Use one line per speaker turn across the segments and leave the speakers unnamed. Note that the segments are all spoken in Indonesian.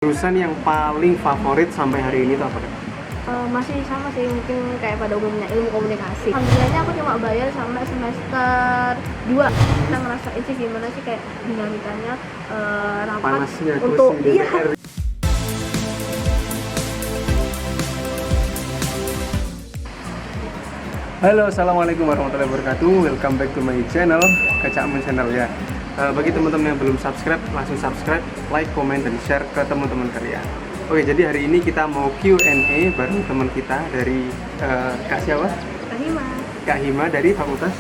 Jurusan yang paling favorit sampai hari ini itu apa Kak?
Masih sama sih, mungkin kayak pada umumnya ilmu komunikasi. Alhamdulillahnya aku cuma bayar sampai semester 2. Kita ngerasain sih gimana sih kayak dinamikanya rapat
Panasnya
untuk
kursi DPR. Halo, assalamualaikum warahmatullahi wabarakatuh. Welcome back to my channel, Kacakmun Channel ya. Bagi teman-teman yang belum subscribe, langsung subscribe, like, komen, dan share ke teman-teman kalian. Oke, jadi hari ini kita mau Q&A bareng teman kita dari Kak siapa?
Kahima,
Kak Hima dari Fakultas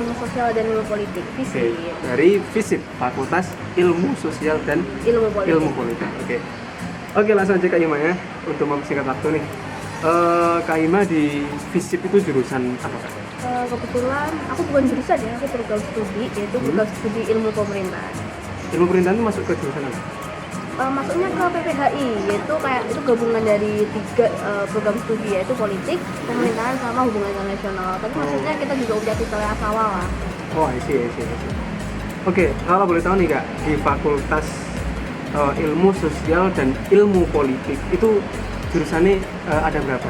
Ilmu Sosial dan Ilmu Politik, FISIP.
dari FISIP, Fakultas Ilmu Sosial dan
Ilmu Politik.
Ilmu Politik. Oke, langsung aja Kak Hima ya, untuk mempersingkat waktu nih. Kak Hima di FISIP itu jurusan apa Kak?
Kebetulan aku bukan jurusan ya, aku program studi, yaitu program studi ilmu pemerintahan.
Ilmu pemerintahan itu masuk ke jurusan apa?
Masuknya ke PPHI, yaitu kayak itu gabungan dari 3 program studi, yaitu politik, pemerintahan, sama hubungan internasional. Tapi maksudnya kita juga udah titel yang awal lah.
Oh, I see. Oke, kalau boleh tahu nih Kak, di Fakultas Ilmu Sosial dan Ilmu Politik itu jurusannya ada berapa?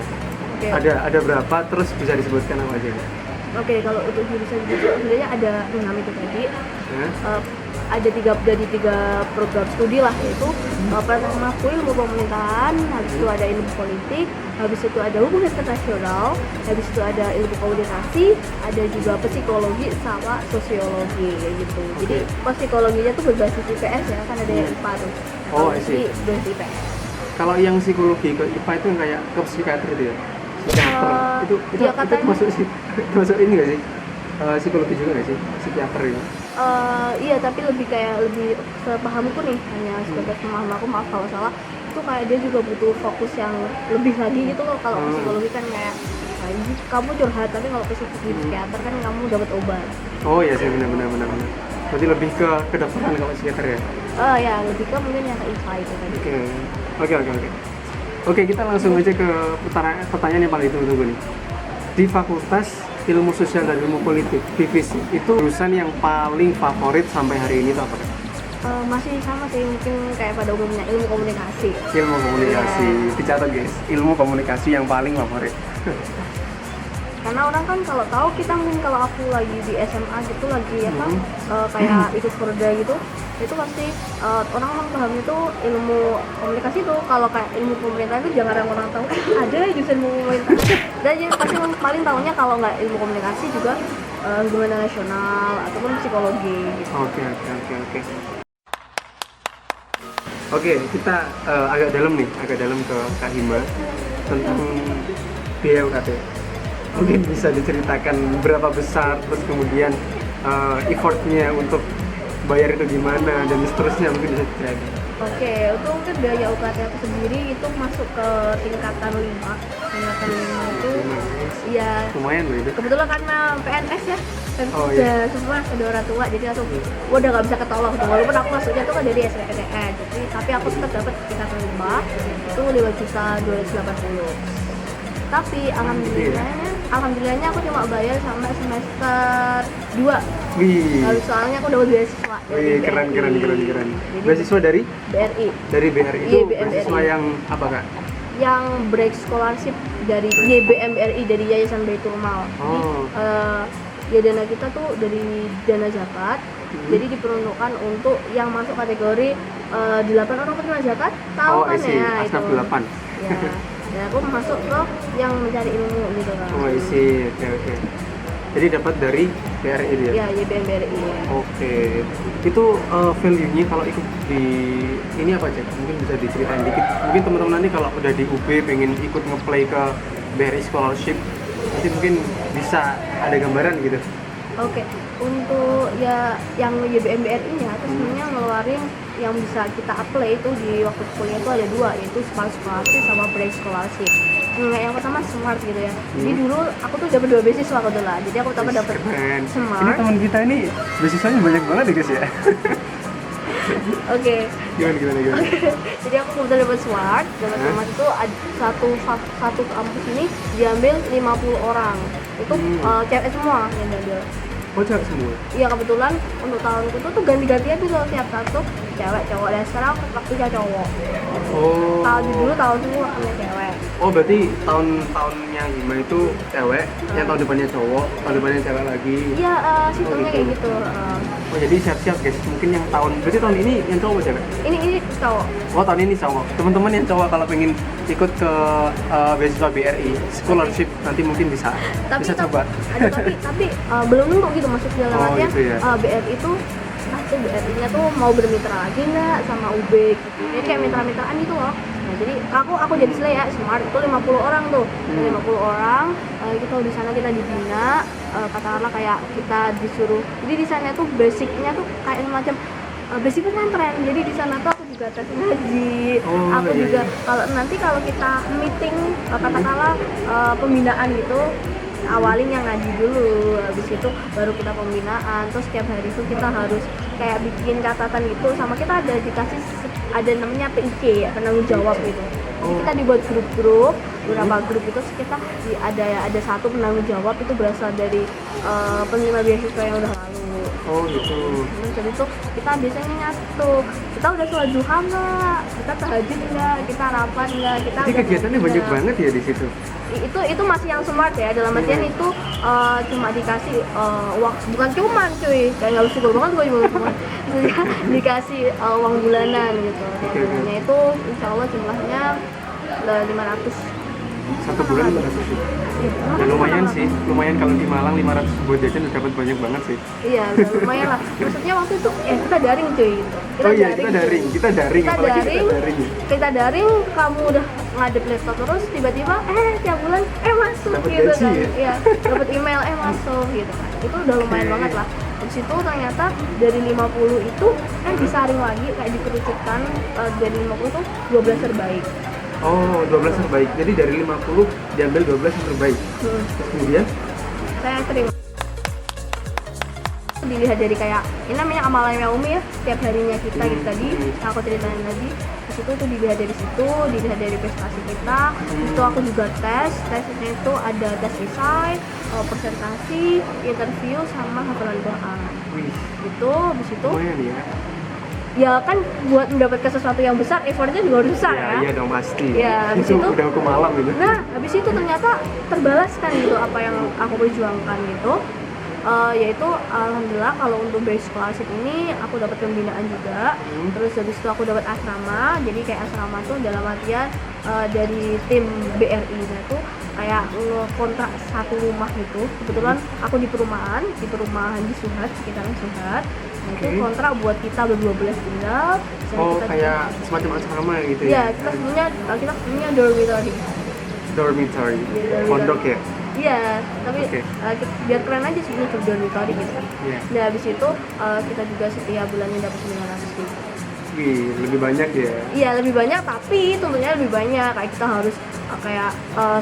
Oke.
Ada berapa? Terus bisa disebutkan apa aja Kak?
Oke, kalau untuk jurusan itu sebenarnya ada 6 itu tadi.
Hah?
Ada dari tiga program studi lah, yaitu pertama aku ilmu pemerintahan, habis itu ada ilmu politik, habis itu ada hubungan internasional, habis itu ada ilmu komunikasi, ada juga psikologi sama sosiologi kayak gitu. Jadi psikologinya tuh berbasis IPS ya, kan ada yang IPA tuh.
Oh, I see.
Berbasis IPS.
Kalau yang psikologi ke IPA itu kayak ke psikiater itu ya? Psikiater. Itu
ya katanya,
masuk ini nggak sih? Psikologi juga nggak sih? Psikiater itu?
iya, tapi lebih sepahamku nih, hanya sebagai pemahaman aku, maaf kalau salah, itu kayak dia juga butuh fokus yang lebih lagi gitu loh. Kalau psikologi kan kayak kamu curhat, tapi kalau psikiater kan kamu dapat obat.
Oh iya sih, benar. Berarti lebih ke kedokteran kalau psikiater ya?
Ya lebih ke mungkin yang ke IPA itu tadi.
Oke, kita langsung aja ke pertanyaan yang paling ditunggu nih. Di Fakultas Ilmu Sosial dan Ilmu Politik, FISIP, itu jurusan yang paling favorit sampai hari ini itu apa Kak?
Masih sama sih, mungkin kayak pada umumnya ilmu komunikasi.
Ilmu komunikasi, dicatat guys, ilmu komunikasi yang paling favorit.
Karena orang kan kalau tahu, kita mungkin kalau aku lagi di SMA gitu lagi kayak ikut perda gitu, itu pasti orang paham itu ilmu komunikasi itu. Kalau kayak ilmu pemerintahan itu jarang orang tahu ada jurusan ilmu pemerintahan. Dan jadi pasti paling tahunya kalau nggak ilmu komunikasi juga hubungan internasional ataupun psikologi gitu.
Oke, kita agak dalam ke Kak Hima tentang biaya UKT. Mungkin bisa diceritakan berapa besar, terus kemudian effortnya untuk bayar itu gimana, dan seterusnya, mungkin bisa diceritain.
Oke, untuk mungkin biaya UKT aku sendiri itu masuk ke tingkatan 5. Tingkatan 5 itu ya
Lumayan loh itu.
kebetulan karena PNS ya, kan
Oh,
udah semua sudah orang tua, jadi langsung udah nggak bisa ketolong tuh. Walaupun aku masuknya tuh kan dari SNMPTN, jadi tapi aku tetap dapat tingkatan 5 itu 5.280. Tapi alhamdulillahnya aku cuma bayar sampai semester 2.
Wih.
Lalu soalnya aku dapat beasiswa dari
Wih, keren.
Jadi,
Beasiswa dari
BRI.
BRI itu
Iya,
beasiswa
BRI.
yang apa Kak?
Yang break scholarship dari YBMRI, dari Yayasan Baitul Mal.
Oh.
Ya dana kita tuh dari dana zakat. Jadi diperuntukkan untuk yang masuk kategori 8 orang penerima zakat, tahu kan ya
Asnaf
itu.
8.
Ya. Dan aku masuk ke yang mencari ilmu gitu kan.
Oh, oke. Jadi dapat dari BRI itu ya?
Ya, YBMRI.
Oke. Itu value-nya kalau ikut di ini apa aja? Mungkin bisa diceritain dikit. Mungkin teman-teman nanti kalau udah di UB pengen ikut ngeplay ke BRI Scholarship, nanti mungkin bisa ada gambaran gitu.
Oke, untuk ya yang YBMBRI-nya itu sebenarnya ngeluarin yang bisa kita apply itu di waktu kuliah itu ada 2, yaitu Smart Scholarship sama Break Scholarship. Yang pertama Smart gitu ya. Jadi dulu aku tuh dapat 2 beasiswa kebetulan. Jadi aku pertama dapat Smart.
Ini teman kita ini beasiswanya banyak banget ya guys ya.
Oke.
Gimana?
Jadi aku kebetulan dapat Smart. Smart itu satu kampus ini diambil 50 orang. Itu cewek semua yang diambil.
Oh, cewek semua.
Iya kebetulan untuk tahunku tuh ganti-gantian gitu loh, tiap satu cewek cowok, dan sekarang waktunya cowok.
Oh.
Tahun semua waktunya cewek.
Oh, berarti tahun-tahunnya Hima itu cewek, yang tahun depannya cowok, tahun depannya cewek lagi.
Iya, sistemnya kayak gitu.
Oh, jadi siap-siap guys. Mungkin yang berarti tahun ini yang cowok apa cewek?
Ini cowok.
Oh, tahun ini cowok. Teman-teman yang cowok kalau pengen ikut ke beasiswa BRI scholarship nanti mungkin bisa coba.
Tapi belum nunggu gitu, maksud dalam artian
gitu ya.
BRI itu tuh BRI-nya tuh mau bermitra lagi nggak sama UB gitu. Jadi kayak mitra-mitraan gitu loh. Nah, jadi aku jadi slay ya, smart itu 50 orang tuh. 50 orang gitu di sana kita dibina, katakanlah kayak kita disuruh. Jadi di sana tuh basicnya tuh kayak semacam basic pesantren. Jadi di sana tuh aku juga tes ngaji. Aku juga kalau kita meeting katakanlah pembinaan gitu, awalin yang ngaji dulu, habis itu baru kita pembinaan. Terus setiap hari itu kita harus kayak bikin catatan gitu, sama kita ada namanya PIK ya, penanggung jawab gitu. Jadi kita dibuat grup-grup, beberapa grup itu kita ada satu penanggung jawab itu berasal dari penerima beasiswa yang udah lalu.
Oh gitu.
Terus dari itu kita biasanya nyatu, kita udah sholat duha nggak, kita tahajud nggak, kita rapat nggak, kita.
Jadi kegiatannya banyak banget ya di situ.
Itu masih yang smart ya, dalam artian itu cuma dikasih uang, bukan cuman cuy, kayak nggak bersyukur banget gue juga cuma dikasih uang bulanan gitu. Bulanannya itu insya Allah jumlahnya 500
satu bulan 500 sih. Ya lumayan sih, lumayan kalau di Malang 500 buat jajan udah dapat banyak banget sih.
Iya, udah lumayan lah. Maksudnya waktu itu kita daring cuy gitu.
Kita daring. Kita daring,
kamu udah ngadep laptop terus tiba-tiba tiap bulan masuk
dapet
gitu
gaji,
kan.
ya?
Iya, dapat email masuk gitu kan. Itu udah lumayan banget lah. Habis itu ternyata dari 50 itu disaring lagi kayak dikerucutkan, dari 50 tuh 12 terbaik.
Oh, 12 terbaik. Jadi dari 50 diambil 12 yang terbaik. Terus kemudian
saya terima. Dilihat dari kayak ini namanya amalannya Umi ya, setiap harinya kita gitu tadi aku ceritain lagi. Di situ tuh dilihat dari situ, dilihat dari prestasi kita. Itu aku juga tesnya itu ada tes esai, presentasi, interview sama hafalan Quran. Itu habis itu
lumayan ya.
Ya kan buat mendapatkan sesuatu yang besar, effortnya juga harus besar ya.
Iya dong pasti.
Ya, habis
itu
itu
udah hukum malam gitu.
Nah, habis itu ternyata terbalaskan gitu apa yang aku perjuangkan gitu. Yaitu alhamdulillah kalau untuk base scholarship ini aku dapat pembinaan juga. Terus habis itu aku dapat asrama. Jadi kayak asrama tuh dalam artian dari tim BRI-nya tuh kayak kontrak satu rumah gitu. Kebetulan aku di perumahan di Suhat, sekitaran Suhat. Nah, itu kontrak buat kita berdua-belas tinggal.
Kita kayak semacam asrama gitu ya?
Iya, kita punya dormitory.
Dormitory? Pondok ya?
Iya, tapi biar keren aja sih itu dormitory gitu. Nah, habis itu kita juga setiap bulannya dapat 900 ribu.
Wih, lebih banyak ya?
Iya, lebih banyak, tapi tentunya lebih banyak. Kayak kita harus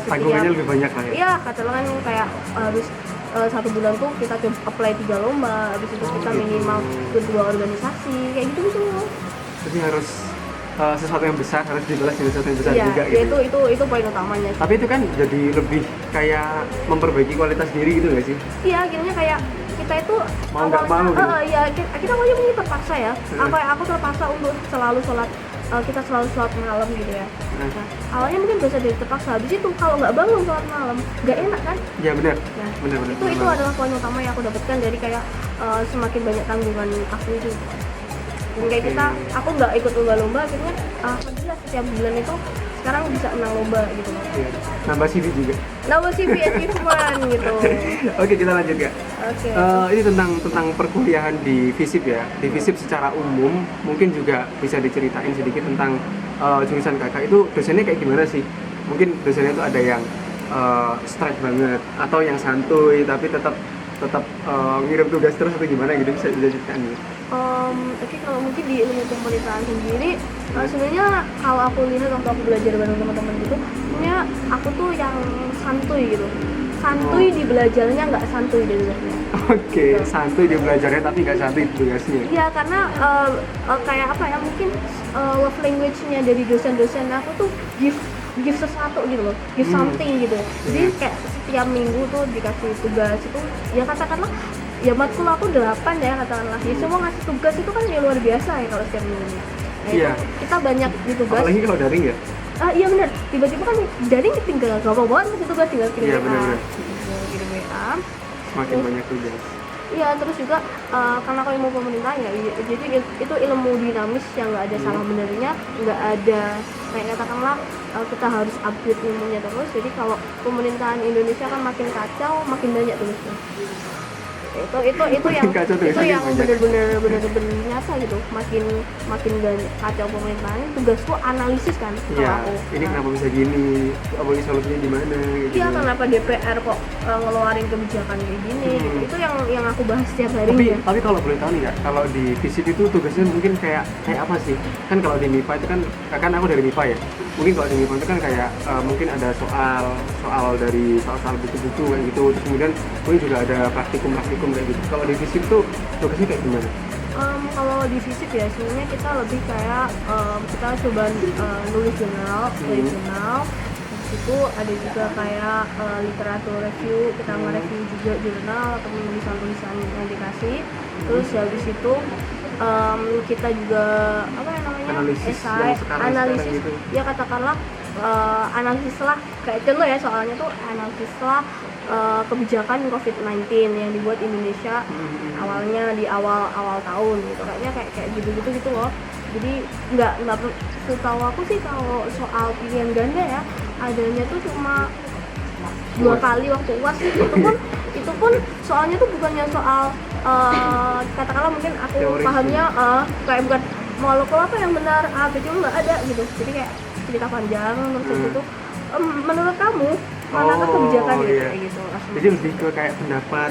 tanggungannya lebih banyak lah ya?
Iya, katakan kayak harus satu bulan tuh kita coba apply 3 lomba, habis itu kita minimal ke 2 organisasi, kayak gitu.
Jadi harus sesuatu yang besar harus dibalas dengan sesuatu yang besar juga
gitu. Itu poin utamanya sih.
Tapi itu kan jadi lebih kayak memperbaiki kualitas diri gitu nggak sih?
Iya, akhirnya kayak kita itu
mau nggak mau gitu?
Iya, kita awalnya mungkin terpaksa ya. Aku terpaksa untuk selalu sholat, kita selalu sholat malam gitu ya. Nah, awalnya mungkin bisa dari terpaksa, habis itu kalau nggak bangun sholat malam nggak enak kan?
Ya benar.
Nah,
benar.
Itu adalah poin utama yang aku dapatkan dari kayak semakin banyak tanggungan aku itu. Dan kayak aku nggak ikut lomba-lomba, akhirnya alhamdulillah setiap bulan itu sekarang bisa menang lomba gitu loh.
Iya. Nambah CV juga.
Nambah CV achievement gitu.
Oke, kita lanjut ya.
Oke.
Ini tentang perkuliahan di FISIP ya. Di FISIP secara umum mungkin juga bisa diceritain sedikit tentang jurusan kakak itu dosennya kayak gimana sih? Mungkin dosennya itu ada yang straight banget atau yang santuy tapi tetap ngirim tugas terus atau gimana gitu, bisa diceritain gitu.
Oke, kalau mungkin di ilmu pemerintahan sendiri sebenarnya kalau aku lihat waktu aku belajar bareng teman-teman gitu, sebenarnya aku tuh yang santuy gitu. Di belajarnya, nggak santuy di tugasnya.
Oke, santuy di belajarnya tapi nggak santuy di tugasnya.
Iya, karena kayak apa ya, mungkin love language-nya dari dosen-dosen aku tuh give sesuatu gitu loh, give something gitu. Jadi kayak setiap minggu tuh dikasih tugas itu, ya katakanlah ya matkul aku 8 ya katakanlah. Ya semua ngasih tugas itu kan ya luar biasa ya kalau setiap minggunya. Nah,
Iya.
itu kita banyak di tugas.
Apalagi kalau daring ya.
Iya benar. Tiba-tiba kan daring tinggal gampang banget ngasih tugas, tinggal kirim
Iya,
WA.
benar-benar.
Kirim WA.
Semakin
Terus-
banyak tugas.
Iya, terus juga karena aku ilmu pemerintah ya, jadi itu ilmu dinamis yang nggak ada salah benernya, nggak ada kayak katakanlah kita harus update ilmunya terus. Jadi kalau pemerintahan Indonesia kan makin kacau, makin banyak tugasnya. Itu yang
Kacau
itu
tugasnya
yang
banyak.
bener-bener nyata gitu. Makin banyak kacau pemerintahan. Tugasku analisis kan kalau
Iya,
aku.
ini
Nah,
kenapa bisa gini? Apa ini solusinya di mana? Gitu.
iya, kenapa DPR kok ngeluarin kebijakan kayak gini gitu. Itu yang aku bahas setiap
Tapi
harinya.
kalau boleh tahu nih Kak, kalau di FISIP itu tugasnya mungkin kayak apa sih? Kan kalau di MIPA itu kan aku dari MIPA ya. Mungkin kalau di MIPA itu kan kayak mungkin ada soal dari soal buku-buku kayak gitu. Terus kemudian mungkin juga ada praktikum kayak gitu. Kalau di FISIP tuh tugasnya kayak gimana?
Kalau di FISIP ya sebenarnya kita lebih kayak kita coba nulis jurnal, Habis itu ada juga kayak literatur review, kita nge-review juga jurnal atau tulisan-tulisan yang dikasih. Terus habis itu kita juga apa yang namanya
Analisis
esai,
yang sekarang
analisis
gitu.
ya katakanlah analisis lah kayak contoh ya soalnya tuh analisis lah kebijakan COVID-19 yang dibuat Indonesia awalnya di awal tahun gitu, kayaknya kayak gitu loh. Jadi nggak setahu aku sih kalau soal pilihan ganda ya adanya tuh cuma 2 kali waktu UAS. Itu pun soalnya tuh bukannya soal katakanlah mungkin aku
Teori.
pahamnya kayak bukan molekul apa yang benar itu nggak ada gitu, jadi kayak cerita panjang terus habis itu menurut kamu manakah kebijakan gitu
iya.
kayak gitu langsung.
Jadi lebih ke kayak pendapat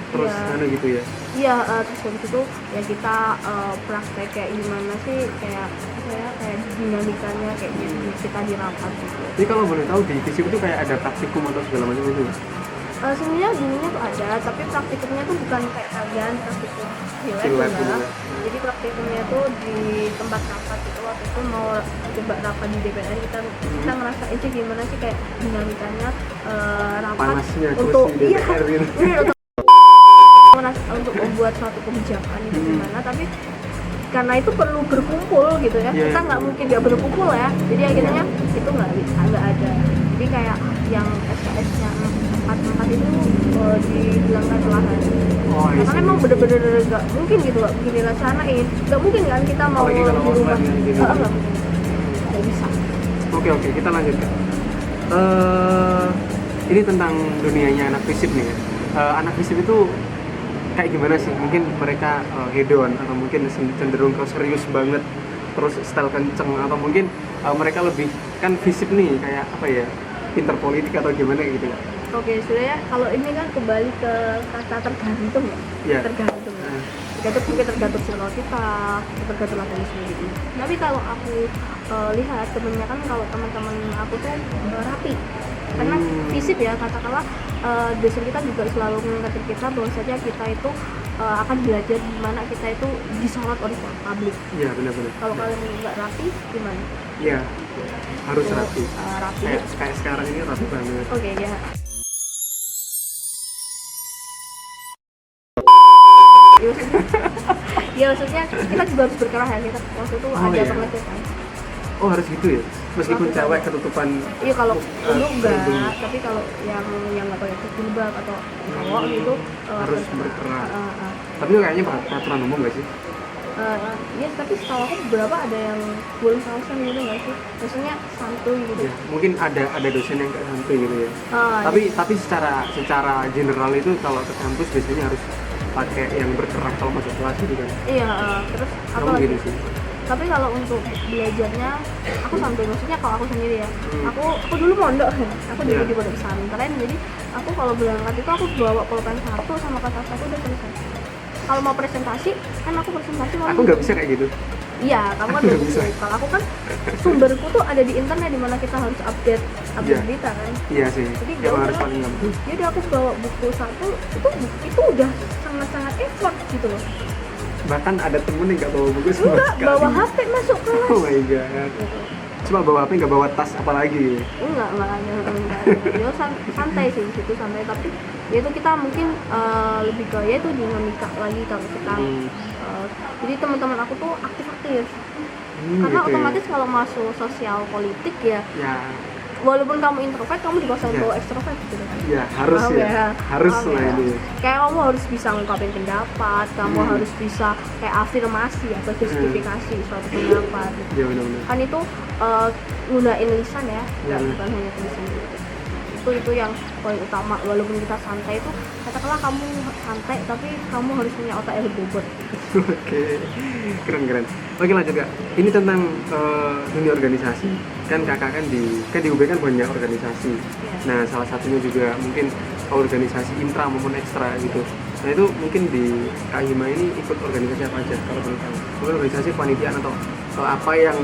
terus
Iya.
gitu ya.
Iya, terus habis itu ya kita praktek kayak gimana sih kayak apa ya, kayak dinamikanya kayak gitu kita di rapat gitu.
Jadi kalau boleh tahu di FISIP itu kayak ada praktikum atau segala macam itu ya?
Sebenarnya dulunya tuh ada, tapi praktikumnya tuh bukan kayak kalian praktikum di lab
Di lab
enggak.
gitu ya.
Jadi praktikumnya tuh di tempat rapat itu waktu itu mau coba rapat di DPR kita ngerasain sih gimana sih kayak dinamikanya rapat
Panasnya
untuk
kursi DPR gitu.
bener, untuk membuat suatu kebijakan itu gimana, tapi karena itu perlu berkumpul gitu ya,
Iya,
kita
iya.
nggak mungkin nggak berkumpul ya, jadi akhirnya itu nggak ada. Jadi kayak yang SKS-nya 4 itu dihilangkan perlahan.
Oh, iya.
Karena emang bener-bener nggak mungkin gitu, nggak mungkin dilaksanain, nggak mungkin kan kita mau
Apalagi kalau
di rumah,
offline gitu.
nggak mungkin, nggak bisa.
Oke, kita lanjutkan. Ini tentang dunianya anak FISIP nih ya. Anak FISIP itu kayak gimana sih? Mungkin mereka hedon atau mungkin cenderung ke serius banget terus style kenceng, atau mungkin mereka lebih kan FISIP nih kayak apa ya, pinter politik atau gimana gitu ya.
Oke, sebenarnya kalau ini kan kembali ke kata tergantung ya.
Iya.
Tergantung ya. Tergantung circle kita, tergantung latar sendiri. Tapi kalau aku lihat kebanyakan kalau teman-teman aku tuh rapi. Karena FISIP ya katakanlah dosen kita juga selalu mengingatkan kita bahwasanya kita itu akan belajar gimana kita itu disorot oleh publik.
Iya, benar-benar.
Kalau kalian nggak rapi gimana?
Iya, harus
Tuh,
rapi.
rapi.
Kayak sekarang ini rapi banget.
Oke, ya. Ya maksudnya kita juga harus berkerah ya, kita waktu itu ada
iya.
pengecekan.
Oh, harus gitu ya? Meskipun
Lakukan.
cewek ketutupan.
Iya kalau dulu enggak,
kerudung.
tapi kalau yang nggak pakai jilbab atau cowok gitu
Harus berkerah.
uh, uh,
Tapi itu kayaknya peraturan umum gak sih?
ya tapi setahu aku beberapa ada yang boleh sausan gitu nggak sih, maksudnya santuy gitu.
Ya, mungkin ada dosen yang kayak santuy gitu ya.
Ah,
Tapi secara general itu kalau ke kampus biasanya harus pakai yang berkerah kalau masuk kelas gitu kan.
iya, terus apa
Kamu
lagi?
gitu sih.
Tapi kalau untuk belajarnya aku santuy, maksudnya kalau aku sendiri ya, aku dulu mondok kan, aku dulu
Iya.
di pondok pesantren, jadi aku kalau berangkat itu aku bawa pulpen 1 sama kertas 1 udah selesai. Kalau mau presentasi kan aku presentasi malah
Aku nggak bisa kayak gitu.
iya, kamu kan
Aku nggak
nggak
bisa.
bisa. Kalau aku kan sumberku tuh ada di internet di mana kita harus update
Iya.
berita kan.
Iya sih.
Jadi
Emang harus
udah.
paling gampang.
Jadi aku bawa buku 1 itu udah sangat effort gitu loh.
Bahkan ada temen yang nggak bawa buku sama
Enggak,
sekali.
bawa HP masuk kelas.
Oh my god.
Gitu.
cuma bawa HP nggak bawa tas apalagi.
enggak ya santai sih di situ, santai, tapi ya itu kita mungkin lebih ke ya itu dinamika lagi kalau kita jadi teman-teman aku tuh aktif-aktif karena
gitu
otomatis kalau masuk sosial politik ya
ya
walaupun kamu introvert kamu dipaksa untuk ekstrovert gitu kan.
ya harus
Paham
ya, harus
Paham
lah
ya?
ini.
Kayak kamu harus bisa ngungkapin pendapat, kamu harus bisa kayak afirmasi atau justifikasi suatu pendapat gitu.
Ya benar-benar.
Kan itu gunain lisan ya,
Ya,
bukan hanya tulisan gitu. Itu yang poin utama. Walaupun kita santai itu katakanlah kamu santai tapi kamu harus punya otak yang bobot.
Oke, keren. Oke lanjut Kak. Ini tentang dunia organisasi. Kan Kakak kan di UB kan banyak organisasi.
Ya.
Nah salah satunya juga mungkin organisasi intra maupun ekstra gitu. Nah itu mungkin di Kak Hima ini ikut organisasi apa aja kalau boleh tahu? Mungkin organisasi kepanitiaan atau apa yang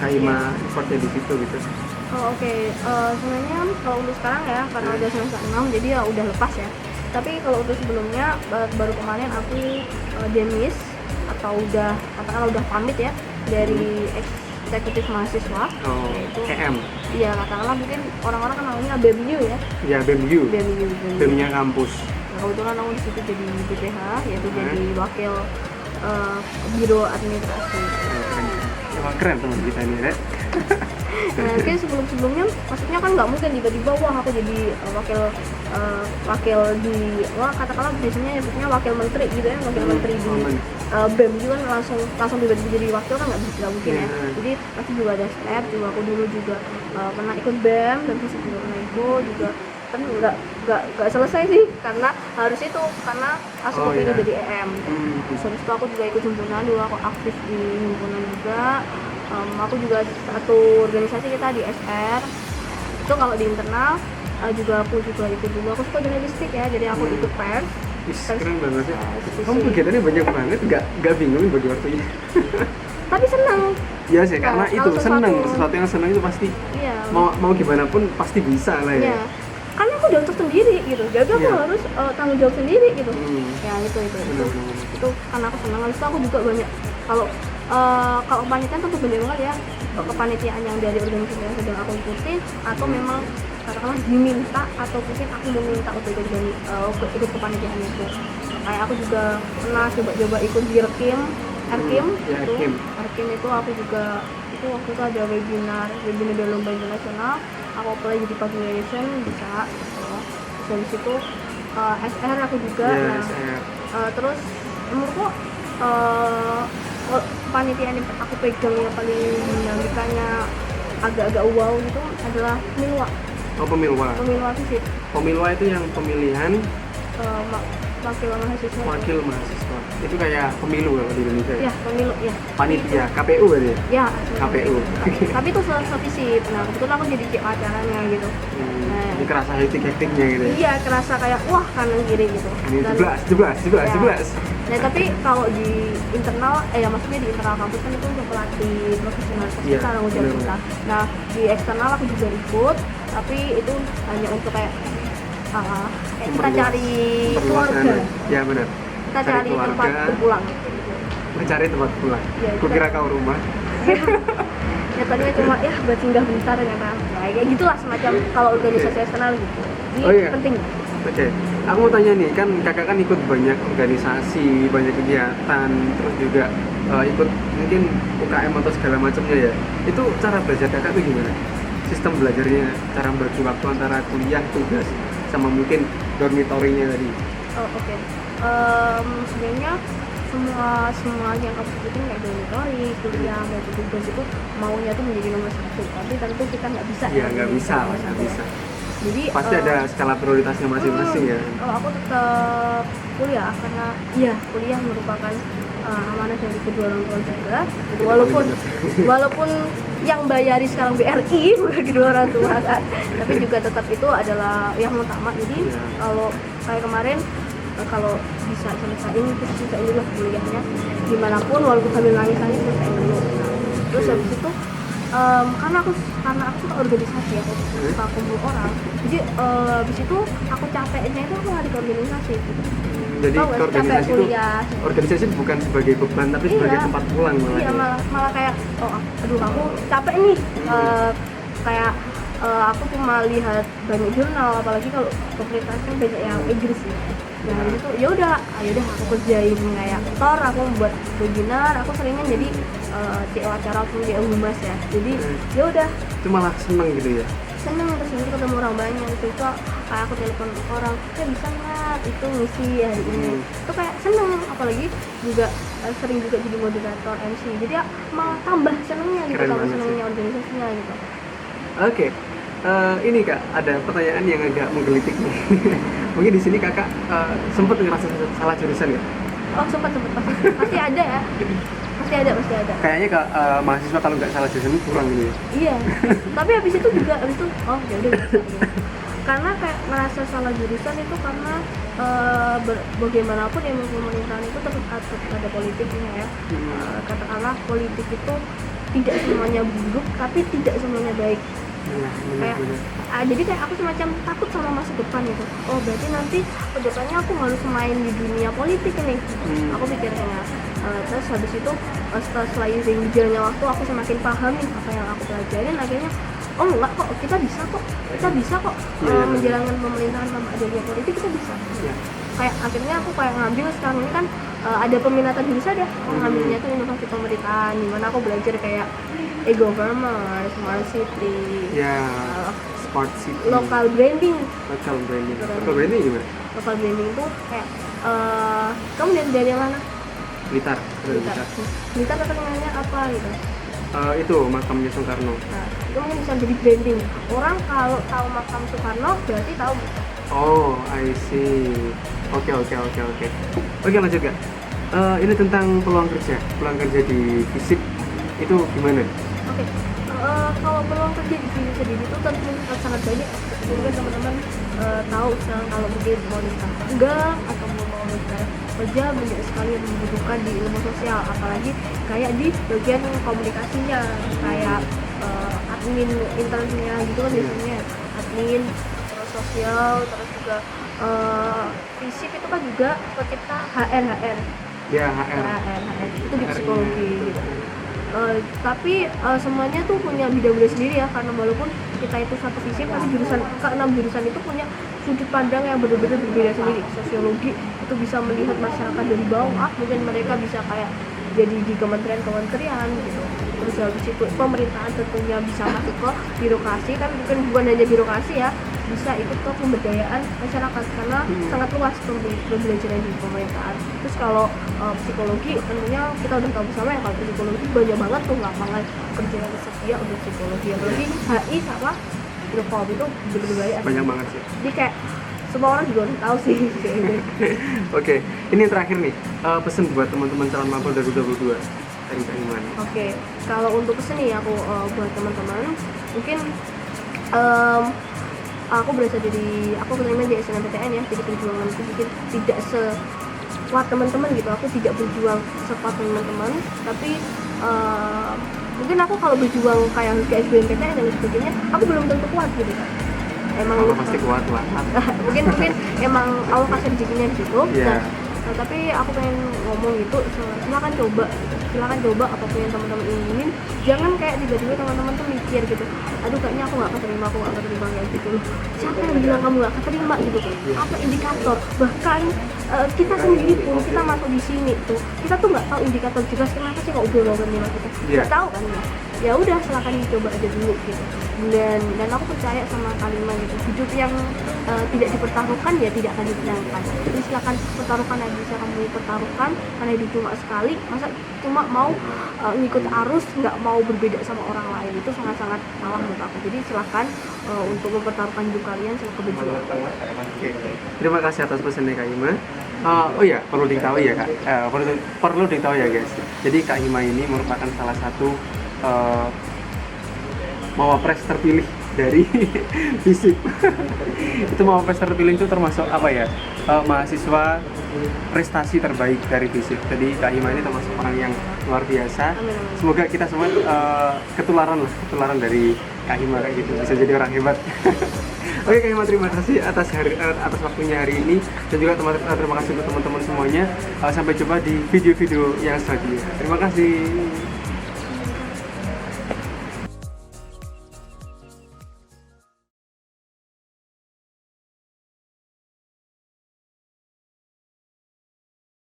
Kak Hima ikutnya di situ gitu?
Oh, oke. Sebenarnya kalau untuk sekarang ya karena udah semester 6 jadi ya udah lepas ya. Tapi kalau untuk sebelumnya baru kemarin aku demis atau udah katakanlah udah pamit ya dari eksekutif mahasiswa.
Oh,
yaitu
EM.
iya katakanlah mungkin orang-orang kenalnya BEMU ya.
Ya BEMU.
BEMU.
BEM-nya kampus.
Nah, kebetulan aku di situ jadi BPH yaitu jadi wakil biro administrasi.
Wah, keren teman kita ini ya.
Nah, mungkin sebelumnya maksudnya kan nggak mungkin tiba-tiba wah aku jadi wakil di katakanlah biasanya nyebutnya wakil menteri gitu ya, wakil menteri di BEM juga kan langsung tiba-tiba jadi wakil kan nggak mungkin ya. Jadi pasti juga ada step juga. Aku dulu juga pernah ikut BEM dan terus juga pernah ikut juga kan nggak selesai sih karena harus itu karena langsung kepilih jadi EM. Terus habis itu aku juga ikut himpunan dulu, aku aktif di himpunan juga. Aku juga satu organisasi kita di SR itu kalau di internal aku juga ikut dulu, aku suka jurnalistik ya, jadi aku ikut pers.
Keren banget sih. Kamu kegiatannya banyak banget, nggak bingung bagi waktunya.
Tapi senang.
Iya sih, karena itu senang,
sesuatu
sesuatu yang senang itu pasti
iya,
mau gimana pun pasti bisa lah ya.
iya. Karena aku udah untuk sendiri gitu, jadi aku harus tanggung jawab sendiri gitu. Ya itu karena aku senang. Habis itu aku juga banyak kalau kepanitiaan tentu banyak banget ya, kepanitiaan yang dari organisasi yang sedang aku ikutin atau memang katakanlah diminta atau mungkin aku meminta untuk ikut kepanitiaan itu. Kayak aku juga pernah coba ikut di RKIM itu aku juga itu waktu itu ada webinar dari lomba internasional, aku apply jadi public relation bisa. Terus dari situ SR aku juga. Terus menurutku kepanitiaan yang aku pegang yang paling dinamikanya agak-agak wow gitu adalah Milwa.
Oh, Pemilwa
Fisip.
Pemilwa itu yang pemilihan
wakil mahasiswa.
Itu kayak pemilu kalau di Indonesia ya?
Iya, pemilu ya.
Panitia, KPU kan ya?
Ya,
KPU.
Tapi itu sevisip. Nah, kebetulan aku jadi cip acaranya gitu.
Jadi kerasa hektik-hektiknya gitu ya?
Iya, kerasa kayak wah kanan kiri gitu.
Ini 11.
Nah, tapi kalau di internal, maksudnya di internal kampus kan itu untuk pelatih profesionalitas kita, tanggung jawab kita. Nah, di eksternal aku juga ikut, tapi itu hanya untuk kayak kita cari keluarga.
Ya benar.
Kita cari tempat berpulang.
Mencari tempat pulang. Ya, kukira kau rumah.
Ya tadinya cuma buat singgah bentar ternyata. Ya, kayak gitulah semacam kalau organisasi eksternal gitu. Jadi penting.
Oke. Aku mau tanya nih, kan kakak kan ikut banyak organisasi, banyak kegiatan, terus juga ikut mungkin UKM atau segala macamnya ya. Itu cara belajar kakak tuh gimana? Sistem belajarnya, cara bagi waktu antara kuliah, tugas, sama mungkin dormitorinya tadi.
Oh, oke. Sebenarnya semua yang kamu sebutin kayak dormitori, kuliah, maupun tugas itu maunya tuh menjadi nomor satu. Tapi tentu kita nggak bisa.
Iya, nggak bisa.
Jadi
pasti ada skala prioritasnya masing-masing ya.
Aku tetap kuliah karena kuliah merupakan amanah dari kedua orang tua juga. Walaupun yang bayari sekarang BRI bukan kedua orang tua kan, tapi juga tetap itu adalah yang utama. Jadi kalau kayak kemarin kalau bisa selesaiin terus selesaiin dulu kuliahnya dimanapun walaupun sambil nangis selesaiin dulu. Terus habis itu karena aku suka organisasi, aku suka kumpul orang, jadi habis itu aku capeknya itu aku lari ke organisasi gitu.
Jadi
Tau
ke
nggak sih, capek
organisasi itu
kuliah.
organisasi bukan sebagai beban tapi sebagai
Iya.
tempat pulang malah.
Iya,
ya.
malah kayak aduh aku capek nih. Kayak aku cuma lihat banyak jurnal, apalagi kalau pemerintahan kan banyak yang Inggris ya. Nah itu ya udah aku kerjain kayak tor, aku buat webinar, aku seringnya jadi CEO acara aku di humas ya. Jadi ya udah
Itu malah seneng gitu ya.
seneng, terus nanti ketemu orang banyak itu kayak aku telepon orang, bisa nggak itu ngisi hari ini. Itu kayak seneng, apalagi juga sering juga jadi moderator MC, jadi ya malah tambah senengnya gitu,
Keren
tambah
banget
senengnya organisasinya gitu.
Oke. Ini Kak, ada pertanyaan yang agak menggelitik nih. Mungkin di sini Kakak sempat ngerasa salah jurusan ya?
Oh sempat pasti ada ya, pasti ada.
Kayaknya Kak, mahasiswa kalau nggak salah jurusan itu kurang gitu ya.
Iya, tapi habis itu oh ya udah bisa gitu. Karena kayak ngerasa salah jurusan itu karena bagaimanapun ilmu pemerintahan itu tetap ada politiknya ya. Katakanlah politik itu tidak semuanya buruk, tapi tidak semuanya baik. Kayak jadi kayak aku semacam takut sama masa depan gitu. Oh berarti nanti kedepannya aku harus main di dunia politik nih. Aku pikirnya. Terus habis itu setelah seiring berjalannya waktu aku semakin paham nih apa yang aku pelajarin, akhirnya oh enggak kok, kita bisa kok menjalankan pemerintahan tanpa adanya politik, kita bisa. Kayak akhirnya aku kayak ngambil sekarang ini kan ada peminatan jurusan ya, aku ngambilnya tuh inovasi pemerintahan, dimana aku belajar kayak e-government, smart city,
smart city,
local branding
gimana?
Local branding itu kayak kamu dari mana?
Blitar.
Blitar terkenalnya apa gitu?
Itu makamnya Soekarno.
Nah, itu mungkin bisa jadi branding. Orang kalau tahu makam Soekarno berarti tahu Blitar.
Oh, I see. Oke, lanjut Kak. Ini tentang peluang kerja di FISIP itu gimana?
Oke. Kalau peluang kerja di sini sendiri itu tentu sangat banyak. Mungkin teman-teman tahu sekarang kalau mungkin mau nikah enggak atau mau nikah kerja banyak sekali yang membutuhkan di ilmu sosial, apalagi kayak di bagian komunikasinya, kayak admin internnya gitu kan biasanya admin sosial, terus juga FISIP itu kan juga pencipta HR.
Ya, HR
itu di psikologi gitu. Tapi semuanya tuh punya bidang-bidang sendiri ya, karena walaupun kita itu satu FISIP tapi keenam jurusan itu punya sudut pandang yang benar-benar berbeda sendiri. Sosiologi itu bisa melihat masyarakat dari bawah, mungkin mereka bisa kayak jadi di kementerian gitu. Terus habis itu pemerintahan tentunya bisa masuk ke birokrasi, kan bukan hanya birokrasi ya, bisa ikut ke pemberdayaan masyarakat karena sangat luas pembelajaran di pemerintahan. Terus kalau psikologi tentunya kita udah tahu bersama ya, kalau psikologi banyak banget tuh lapangan kerja yang tersedia untuk psikologi, apalagi HI sama Ilkom itu berbeda
banyak banget sih.
Jadi kayak semua orang juga udah tahu sih.
Oke, ini yang terakhir nih, pesan buat teman-teman calon mapel 2022 dari Kak Iman.
Oke, kalau untuk pesan nih aku buat teman-teman, mungkin aku keterima di SNMPTN ya, jadi perjuanganku mungkin tidak sekuat teman-teman gitu, aku tidak berjuang sekuat teman-teman, tapi mungkin aku kalau berjuang kayak ke SBMPTN dan sebagainya, aku belum tentu kuat gitu kan. Emang
pasti kuat lah.
mungkin emang Allah kasih rezekinya di situ.
Yeah.
Tapi aku pengen ngomong gitu, silakan coba apapun yang teman-teman inginin. Jangan kayak tiba-tiba teman-teman tuh mikir gitu, aduh kayaknya aku nggak keterima kayak gitu loh. Siapa yang bilang kamu nggak keterima gitu? Apa indikator? Bahkan kita sendiri pun kita masuk di sini tuh, kita tuh nggak tahu indikator jelas kenapa sih kok udah mau menerima kita. Nggak tahu kan ya udah silakan dicoba aja dulu gitu. Dan aku percaya sama kalimat gitu, hidup yang tidak dipertaruhkan ya tidak akan dipertaruhkan. Jadi silakan pertaruhkan aja, bisa kamu pertaruhkan karena hidup cuma sekali, masa cuma mau ngikut arus, nggak mau berbeda sama orang lain, itu sangat-sangat salah menurut aku. Jadi silakan untuk mempertaruhkan hidup kalian sama kebencian.
Oke. Terima kasih atas pesannya Kak Ima. Oh ya, perlu diketahui ya Kak, perlu diketahui ya guys. Jadi Kak Ima ini merupakan salah satu mawapres terpilih dari FISIP. Itu Mapolres terpilih itu termasuk apa ya, mahasiswa prestasi terbaik dari FISIP. Jadi Kak Hima ini termasuk orang yang luar biasa.
Amin.
Semoga kita semua ketularan dari Kak Hima kayak gitu, bisa jadi orang hebat. Oke Kak Hima, terima kasih atas waktunya hari ini, dan juga terima kasih untuk teman-teman semuanya. Sampai jumpa di video-video yang selanjutnya. Terima kasih.